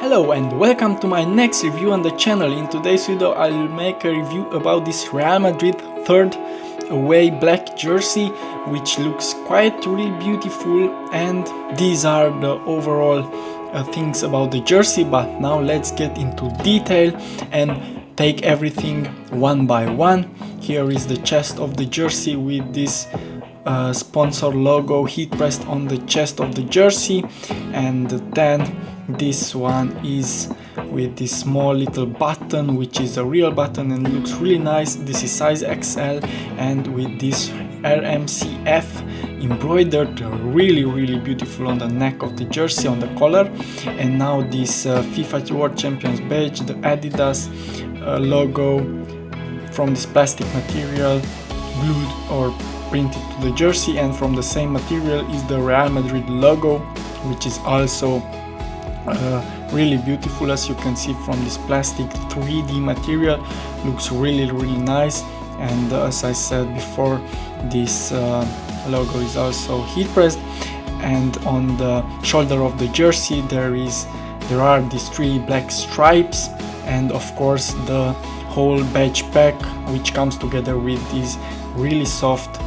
Hello and welcome to my next review on the channel. In today's video I'll make a review about this Real Madrid third away black jersey, which looks quite really beautiful, and these are the overall things about the jersey. But now let's get into detail and take everything one by one. Here is the chest of the jersey with this sponsor logo heat pressed on the chest of the jersey, and then this one is with this small little button, which is a real button and looks really nice. This is size XL, and with this RMCF embroidered really beautiful on the neck of the jersey, on the collar. And now this FIFA World Champions badge, the Adidas logo from this plastic material glued or printed to the jersey, and from the same material is the Real Madrid logo, which is also really beautiful. As you can see from this plastic 3D material, looks really nice. And as I said before, this logo is also heat pressed, and on the shoulder of the jersey there are these 3 black stripes, and of course the whole badge pack, which comes together with these really soft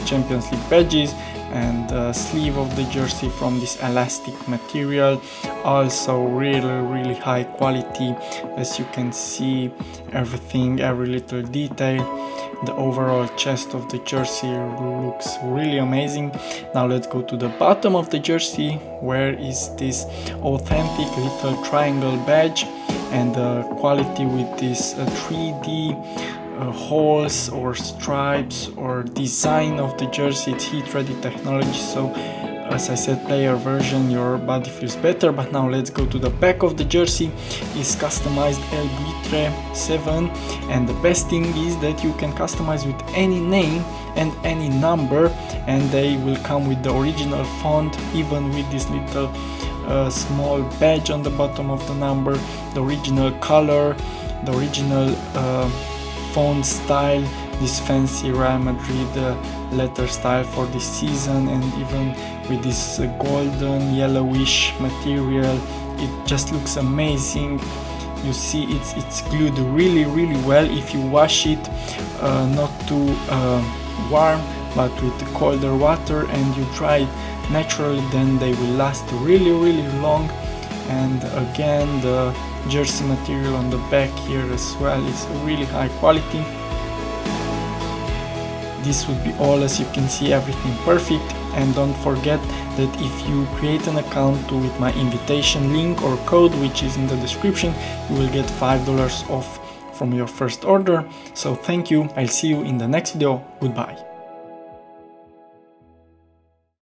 Champions League badges, and the sleeve of the jersey from this elastic material, also really high quality. As you can see, everything, every little detail. The overall chest of the jersey looks really amazing. Now let's go to the bottom of the jersey, where is this authentic little triangle badge, and the quality with this 3D holes or stripes or design of the jersey. It's heat ready technology, so as I said, player version, your body feels better. But now let's go to the back of the jersey. Is customized El Buitre 7, and the best thing is that you can customize with any name and any number, and they will come with the original font, even with this little small badge on the bottom of the number, the original color, the original font style, this fancy Real Madrid letter style for this season, and even with this golden yellowish material, it just looks amazing. You see it's glued really well. If you wash it not too warm but with colder water, and you dry it naturally, then they will last really long. And again, the jersey material on the back here as well is really high quality. This would be all. As you can see, everything perfect. And don't forget that if you create an account with my invitation link or code, which is in the description, you will get $5 off from your first order. So thank you, I'll see you in the next video. Goodbye.